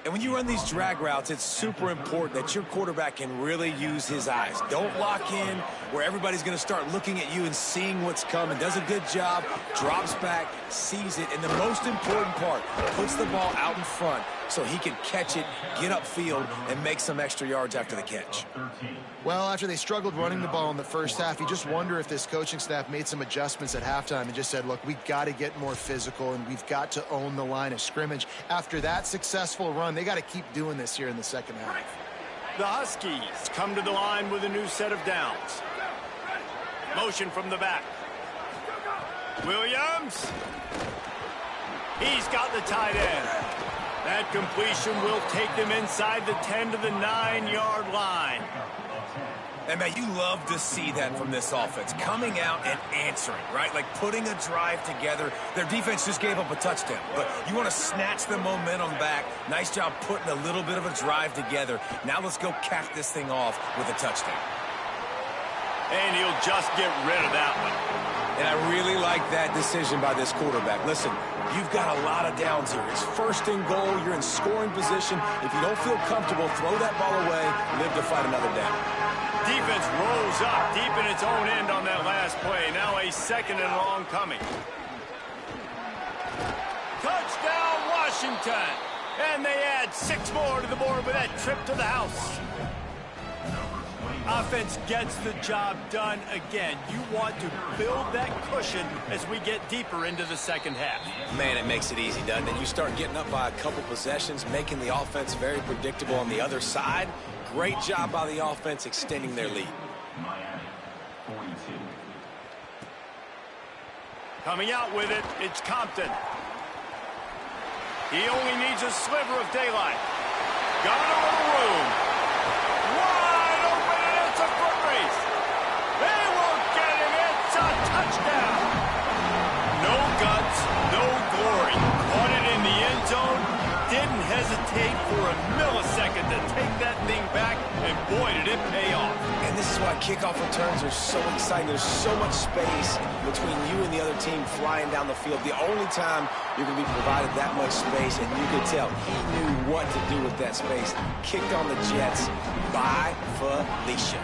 And when you run these drag routes, it's super important that your quarterback can really use his eyes. Don't lock in where everybody's going to start looking at you and seeing what's coming. Does a good job, drops back, sees it, and the most important part, puts the ball out in front so he can catch it, get upfield, and make some extra yards after the catch. Well, after they struggled running the ball in the first half, you just wonder if this coaching staff made some adjustments at halftime and just said, look, we've got to get more physical and we've got to own the line of scrimmage. After that successful run, they got to keep doing this here in the second half. The Huskies come to the line with a new set of downs. Motion from the back. Williams. He's got the tight end. That completion will take them inside the 10 to the 9-yard line. And, man, you love to see that from this offense, coming out and answering, right? Like putting a drive together. Their defense just gave up a touchdown, but you want to snatch the momentum back. Nice job putting a little bit of a drive together. Now let's go cap this thing off with a touchdown. And he'll just get rid of that one. And I really like that decision by this quarterback. Listen, you've got a lot of downs here. It's 1st and goal. You're in scoring position. If you don't feel comfortable, throw that ball away. Live to fight another down. Defense rolls up deep in its own end on that last play. Now a 2nd and long coming. Touchdown, Washington. And they add 6 more to the board with that trip to the house. Offense gets the job done again. You want to build that cushion as we get deeper into the 2nd half. Man, it makes it easy, doesn't it? You start getting up by a couple possessions, making the offense very predictable on the other side. Great job by the offense extending their lead. Coming out with it, it's Compton. He only needs a sliver of daylight. Got a little room. Wide open, and it's a foot race. They won't get him. It's a touchdown. No guts, no glory. Caught it in the end zone. Didn't hesitate for a millisecond to take that thing back, and boy, did it pay off. And this is why kickoff returns are so exciting. There's so much space between you and the other team flying down the field. The only time you're going to be provided that much space, and you could tell he knew what to do with that space. Kicked on the Jets by Felicia.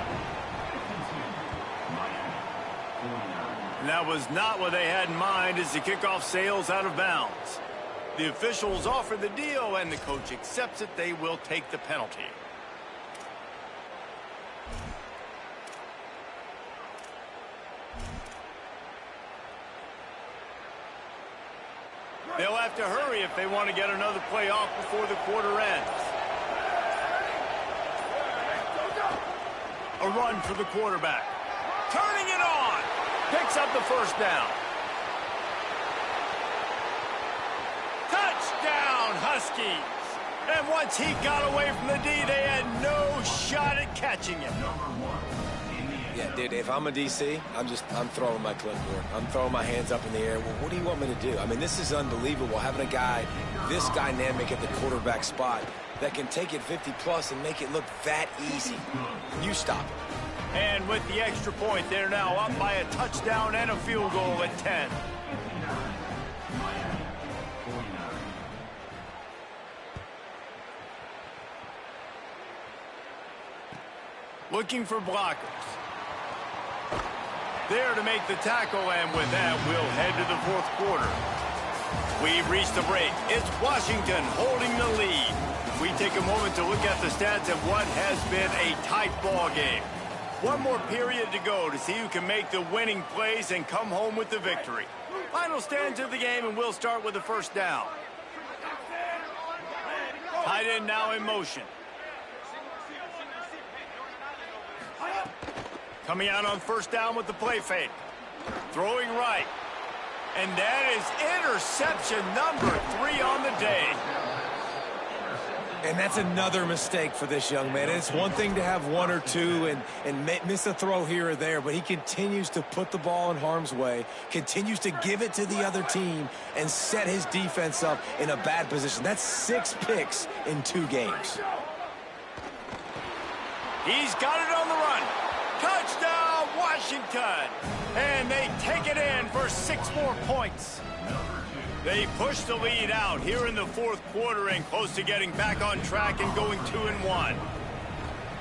And that was not what they had in mind as the kickoff sails out of bounds. The officials offer the deal, and the coach accepts it. They will take the penalty. They'll have to hurry if they want to get another play off before the quarter ends. A run for the quarterback. Turning it on. Picks up the 1st down. Touchdown, Huskies. And once he got away from the D, they had no shot at catching him. Yeah, dude, if I'm a DC, I'm throwing my clipboard. I'm throwing my hands up in the air. Well, what do you want me to do? I mean, this is unbelievable, having a guy this dynamic at the quarterback spot that can take it 50-plus and make it look that easy. You stop it. And with the extra point, they're now up by a touchdown and a field goal at 10. Looking for blockers. There to make the tackle, and with that, we'll head to the 4th quarter. We've reached the break. It's Washington holding the lead. We take a moment to look at the stats of what has been a tight ball game. One more period to go to see who can make the winning plays and come home with the victory. Final stands of the game, and we'll start with the 1st down. Tight end now in motion. Coming out on 1st down with the play fake. Throwing right. And that is interception number 3 on the day. And that's another mistake for this young man. It's one thing to have 1 or 2 and miss a throw here or there, but he continues to put the ball in harm's way, continues to give it to the other team, and set his defense up in a bad position. That's 6 picks in 2 games. He's got it on the run. Touchdown, Washington! And they take it in for 6 more points. They push the lead out here in the 4th quarter and close to getting back on track and going 2-1.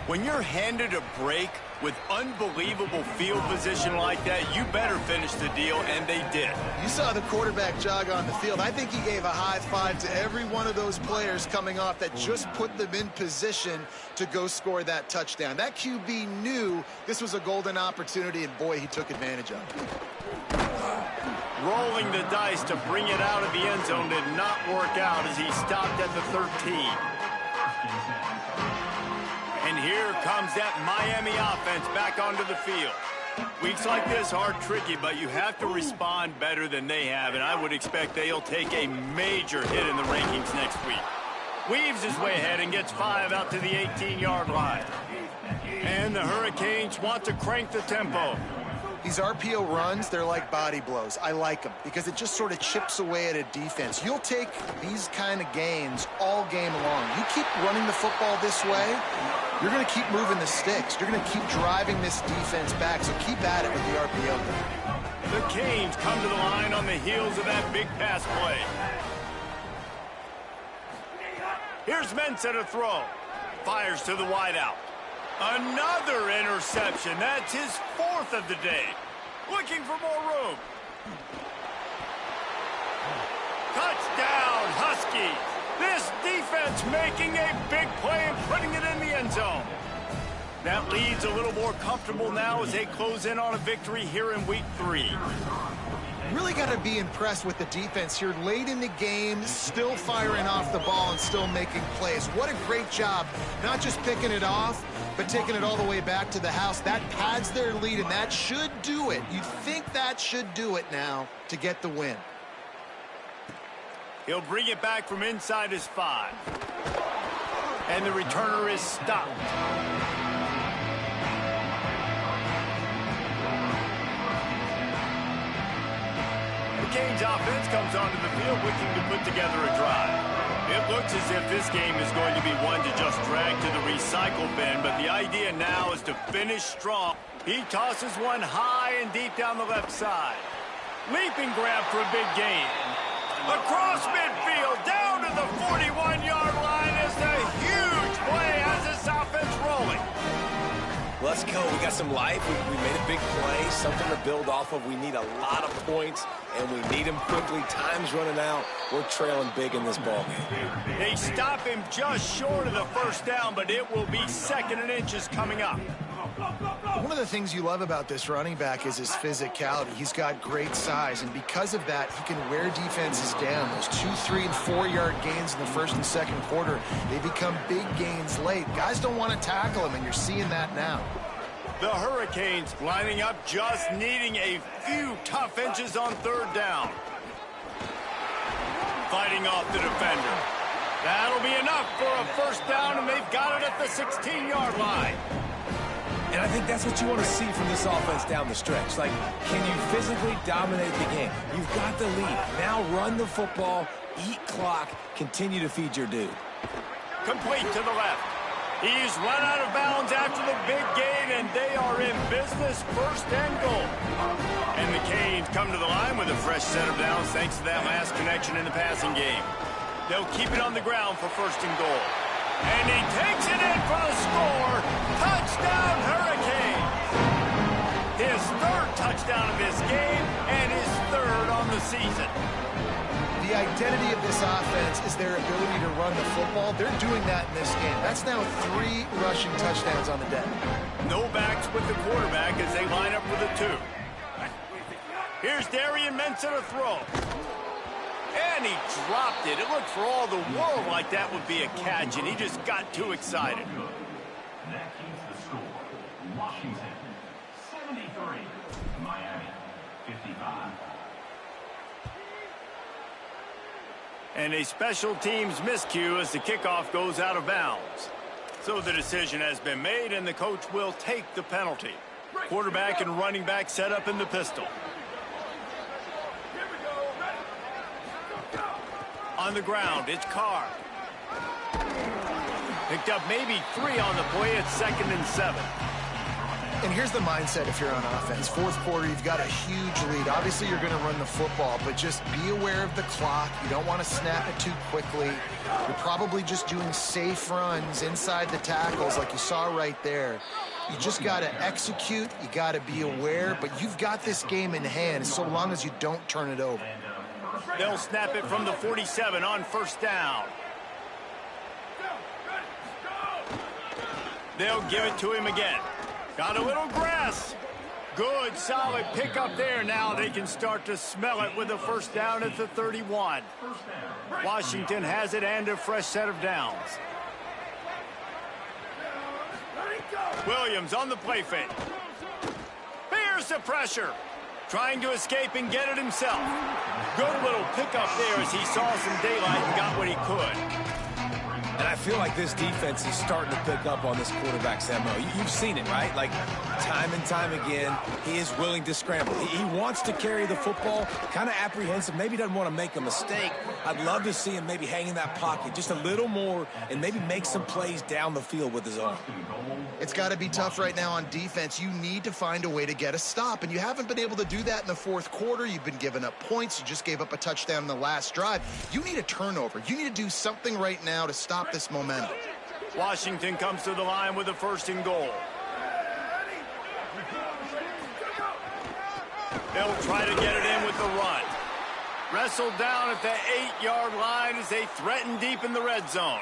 When you're handed a break with unbelievable field position like that, you better finish the deal, and they did. You saw the quarterback jog on the field. I think he gave a high five to every one of those players coming off that just put them in position to go score that touchdown. That QB knew this was a golden opportunity, and boy, he took advantage of it. Rolling the dice to bring it out of the end zone did not work out as he stopped at the 13. And here comes that Miami offense back onto the field. Weeks like this are tricky, but you have to respond better than they have, and I would expect they'll take a major hit in the rankings next week. Weaves his way ahead and gets 5 out to the 18-yard line. And the Hurricanes want to crank the tempo. These RPO runs, they're like body blows. I like them because it just sort of chips away at a defense. You'll take these kind of gains all game long. You keep running the football this way, You're going to keep moving the sticks. You're going to keep driving this defense back, so keep at it with the RPO. The Canes come to the line on the heels of that big pass play. Here's Mensah to throw. Fires to the wideout. Another interception. That's his 4th of the day. Looking for more room. Touchdown, Huskies. This defense making a big play and putting it in the end zone. That lead's a little more comfortable now as they close in on a victory here in week 3. Really got to be impressed with the defense here late in the game, still firing off the ball and still making plays. What a great job, not just picking it off, but taking it all the way back to the house. That pads their lead, and that should do it. You think that should do it now to get the win. He'll bring it back from inside his 5. And the returner is stopped. The Canes offense comes onto the field looking to put together a drive. It looks as if this game is going to be one to just drag to the recycle bin, but the idea now is to finish strong. He tosses one high and deep down the left side. Leaping grab for a big gain. Across midfield, down to the 41-yard line is a huge play as this offense rolling. Let's go. We got some life. We made a big play, something to build off of. We need a lot of points, and we need them quickly. Time's running out. We're trailing big in this ball game. They stop him just short of the first down, but it will be 2nd and inches coming up. One of the things you love about this running back is his physicality. He's got great size, and because of that, he can wear defenses down. Those 2, 3, and 4-yard gains in the first and second quarter, they become big gains late. Guys don't want to tackle him, and you're seeing that now. The Hurricanes lining up, just needing a few tough inches on 3rd down. Fighting off the defender. That'll be enough for a first down, and they've got it at the 16-yard line. And I think that's what you want to see from this offense down the stretch. Like, can you physically dominate the game? You've got the lead. Now run the football, eat clock, continue to feed your dude. Complete to the left. He's run out of bounds after the big gain, and they are in business, 1st and goal. And the Canes come to the line with a fresh set of downs thanks to that last connection in the passing game. They'll keep it on the ground for 1st and goal. And he takes it in for the score. Touchdown, Hurricanes. His 3rd touchdown of this game and his 3rd on the season. The identity of this offense is their ability to run the football. They're doing that in this game. That's now 3 rushing touchdowns on the day. No backs with the quarterback as they line up for the 2. Here's Darian Mensah to throw. And he dropped it. It looked for all the world like that would be a catch, and he just got too excited. That keeps the score. Washington, 73. Miami, 55. And a special teams miscue as the kickoff goes out of bounds. So the decision has been made, and the coach will take the penalty. Quarterback and running back set up in the pistol. On the ground, it's Carr. Picked up maybe 3 on the play at 2nd and 7. And here's the mindset if you're on offense. 4th quarter, you've got a huge lead. Obviously, you're going to run the football, but just be aware of the clock. You don't want to snap it too quickly. You're probably just doing safe runs inside the tackles like you saw right there. You just got to execute. You got to be aware, but you've got this game in hand so long as you don't turn it over. They'll snap it from the 47 on 1st down. They'll give it to him again. Got a little grass. Good, solid pickup there. Now they can start to smell it with a 1st down at the 31. Washington has it and a fresh set of downs. Williams on the play fake. Here's the pressure. Trying to escape and get it himself. Good little pickup there as he saw some daylight and got what he could. And I feel like this defense is starting to pick up on this quarterback's MO. You've seen it, right? Like, time and time again, he is willing to scramble. He wants to carry the football, kind of apprehensive, maybe doesn't want to make a mistake. I'd love to see him maybe hang in that pocket just a little more and maybe make some plays down the field with his arm. It's got to be tough right now on defense. You need to find a way to get a stop, and you haven't been able to do that in the fourth quarter. You've been giving up points. You just gave up a touchdown in the last drive. You need a turnover. You need to do something right now to stop this momentum. Washington comes to the line with a 1st and goal. They'll try to get it in with the run. Wrestled down at the 8-yard line as they threaten deep in the red zone.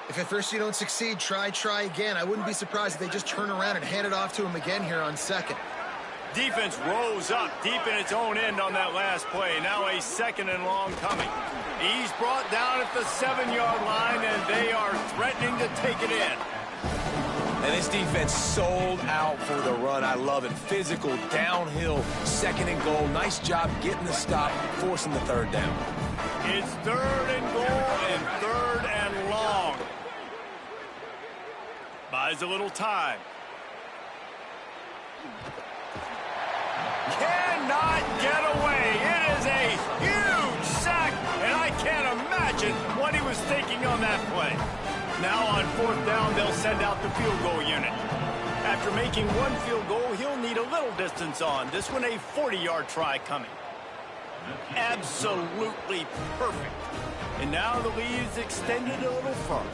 If at first you don't succeed, try again. I wouldn't be surprised if they just turn around and hand it off to him again here on 2nd. Defense rose up deep in its own end on that last play. Now a 2nd and long coming. He's brought down at the 7-yard line, and they are threatening to take it in. And this defense sold out for the run. I love it. Physical, downhill, 2nd and goal. Nice job getting the stop, forcing the 3rd down. It's 3rd and goal and 3rd and long. Buys a little time. Cannot get away. It is a huge sack, and I can't imagine what he was thinking on that play. Now on 4th down, they'll send out the field goal unit. After making 1 field goal, he'll need a little distance on. This one a 40-yard try coming. Absolutely perfect. And now the lead is extended a little further.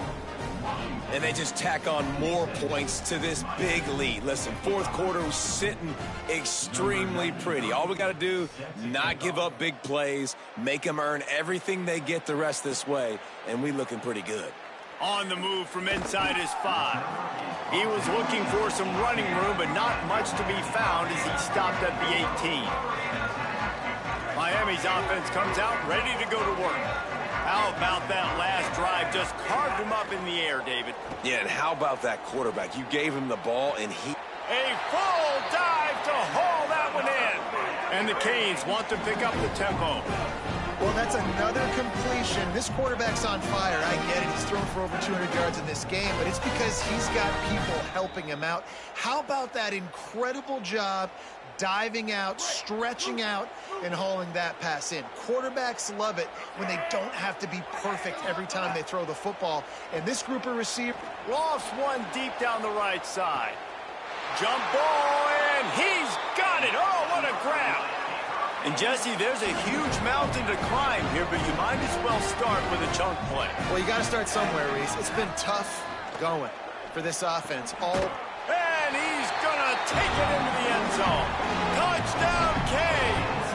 And they just tack on more points to this big lead. Listen, 4th quarter was sitting extremely pretty. All we got to do, not give up big plays, make them earn everything they get the rest this way, and we looking pretty good. On the move from inside his 5. He was looking for some running room, but not much to be found as he stopped at the 18. Miami's offense comes out ready to go to work. How about that last drive? Just carved him up in the air, David. Yeah, and how about that quarterback? You gave him the ball, and he... A full dive to haul that one in. And the Canes want to pick up the tempo. Well, that's another completion. This quarterback's on fire. I get it. He's thrown for over 200 yards in this game, but it's because he's got people helping him out. How about that incredible job diving out, stretching out, and hauling that pass in? Quarterbacks love it when they don't have to be perfect every time they throw the football. And this group of receivers... Lofts one deep down the right side. Jump ball, and he's got it. Oh, what a grab. And, Jesse, there's a huge mountain to climb here, but you might as well start with a chunk play. Well, you got to start somewhere, Reese. It's been tough going for this offense. And he's going to take it into the end zone. Touchdown, Canes!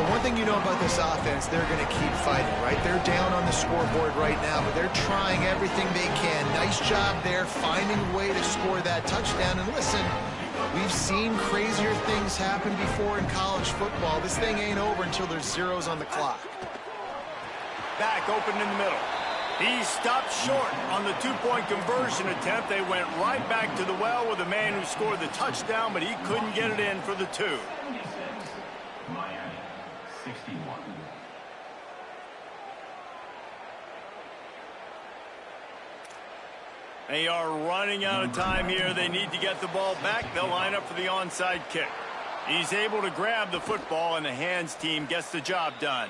The one thing you know about this offense, they're going to keep fighting, right? They're down on the scoreboard right now, but they're trying everything they can. Nice job there, finding a way to score that touchdown. And listen, we've seen crazier things happen before in college football. This thing ain't over until there's zeros on the clock. Back open in the middle. He stopped short on the two-point conversion attempt. They went right back to the well with the man who scored the touchdown, but he couldn't get it in for the two. Miami, 61. They are running out of time here. They need to get the ball back. They'll line up for the onside kick. He's able to grab the football, and the hands team gets the job done.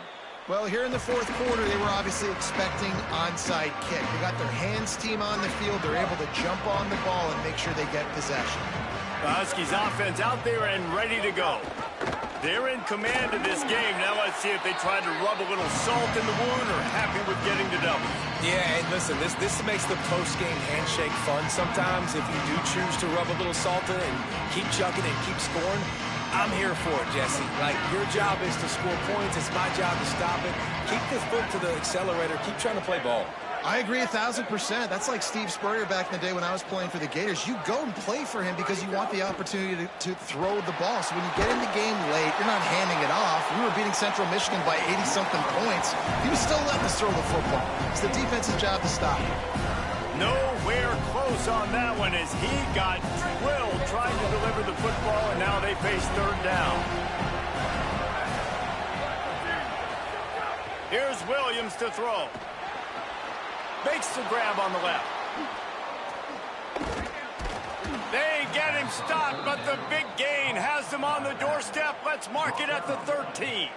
Well, here in the fourth quarter, they were obviously expecting onside kick. They got their hands team on the field. They're able to jump on the ball and make sure they get possession. The Huskies offense out there and ready to go. They're in command of this game. Now let's see if they try to rub a little salt in the wound or happy with getting the double. Yeah, and listen, this makes the post-game handshake fun sometimes. If you do choose to rub a little salt in it and keep chucking and keep scoring, I'm here for it, Jesse. Like, your job is to score points. It's my job to stop it. Keep the foot to the accelerator. Keep trying to play ball. I agree 1,000%. That's like Steve Spurrier back in the day when I was playing for the Gators. You go and play for him because you want the opportunity to throw the ball. So when you get in the game late, you're not handing it off. We were beating Central Michigan by 80-something points. He was still letting us throw the football. It's the defense's job to stop it. Nowhere close on that one as he got drilled trying to deliver the football, and now they face third down. Here's Williams to throw. Makes the grab on the left. They Time stopped, but the big gain has them on the doorstep. Let's mark it at the 13.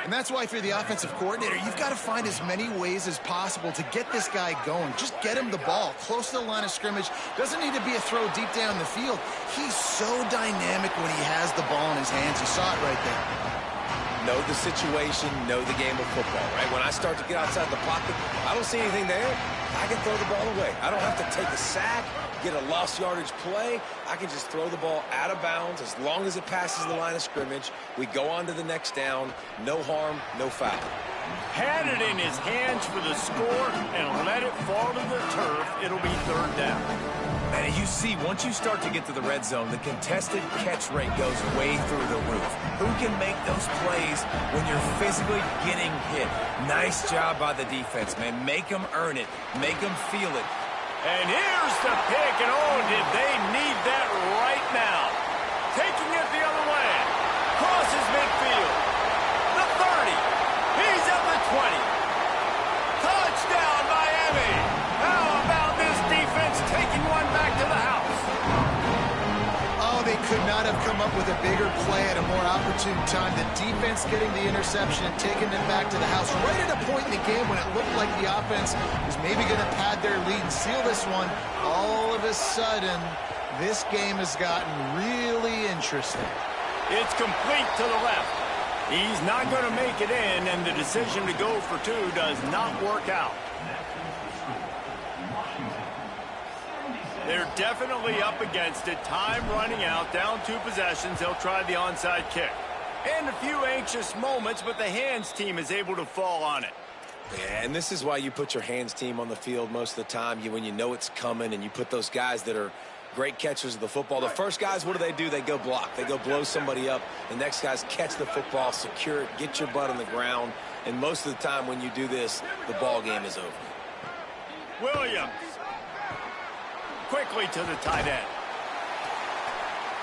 And that's why if you're the offensive coordinator, you've got to find as many ways as possible to get this guy going. Just get him the ball close to the line of scrimmage. Doesn't need to be a throw deep down the field. He's so dynamic when he has the ball in his hands. You saw it right there. Know the situation, know the game of football, right? When I start to get outside the pocket, I don't see anything there. I can throw the ball away. I don't have to take a sack, get a lost yardage play. I can just throw the ball out of bounds as long as it passes the line of scrimmage. We go on to the next down. No harm, no foul. Had it in his hands for the score and let it fall to the turf. It'll be third down. And you see, once you start to get to the red zone, the contested catch rate goes way through the roof. Who can make those plays when you're physically getting hit? Nice job by the defense, man. Make them earn it. Make them feel it. And here's the pick, and oh, did they need that right now. Taking it the other way. Crosses midfield. The 30. He's at the 20. Touchdown, Miami. How about this defense taking one back to the house? Oh, they could not have come up with a bigger play at a more opportune time. The defense getting the interception and taking it back to the house right at a point in the game when it looked like the offense was maybe going to pad their lead and seal this one. All of a sudden, this game has gotten really interesting. It's complete to the left. He's not going to make it in, and the decision to go for two does not work out. They're definitely up against it. Time running out, down 2 possessions. They'll try the onside kick. And a few anxious moments, but the hands team is able to fall on it. Yeah, and this is why you put your hands team on the field most of the time. When you know it's coming and you put those guys that are great catchers of the football. The first guys, what do? They go block. They go blow somebody up. The next guys catch the football, secure it, get your butt on the ground. And most of the time when you do this, the ball game is over. Williams. Quickly to the tight end.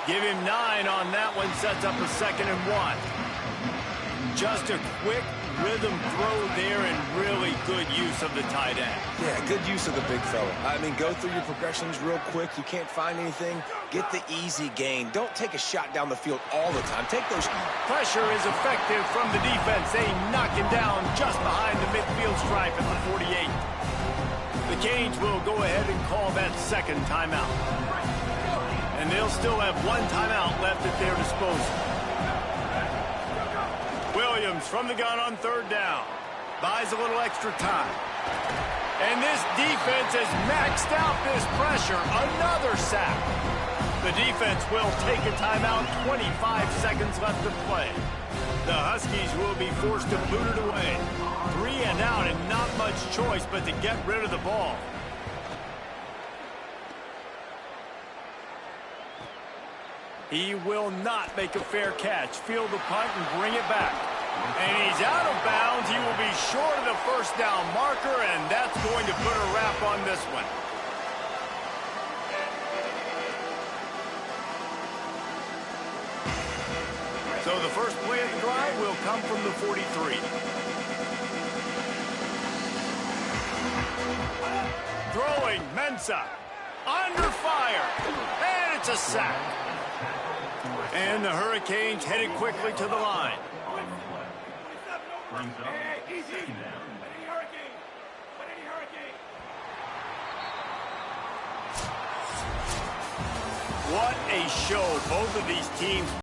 Give him 9 on that one. Sets up a 2nd and 1. Just a quick rhythm throw there and really good use of the tight end. Yeah, good use of the big fella. I mean, go through your progressions real quick. You can't find anything. Get the easy gain. Don't take a shot down the field all the time. Take those. Pressure is effective from the defense. They knock him down just behind the midfield stripe at the 48. The Canes will go ahead and call that 2nd timeout. And they'll still have 1 timeout left at their disposal. Williams from the gun on 3rd down. Buys a little extra time. And this defense has maxed out this pressure. Another sack. The defense will take a timeout. 25 seconds left to play. The Huskies will be forced to boot it away. 3 and out and not much choice but to get rid of the ball. He will not make a fair catch. Field the punt and bring it back. And he's out of bounds. He will be short of the 1st down marker, and that's going to put a wrap on this one. So the first play of the drive will come from the 43. Throwing, Mensah. Under fire. And it's a sack. And the Hurricanes headed quickly to the line. What a show both of these teams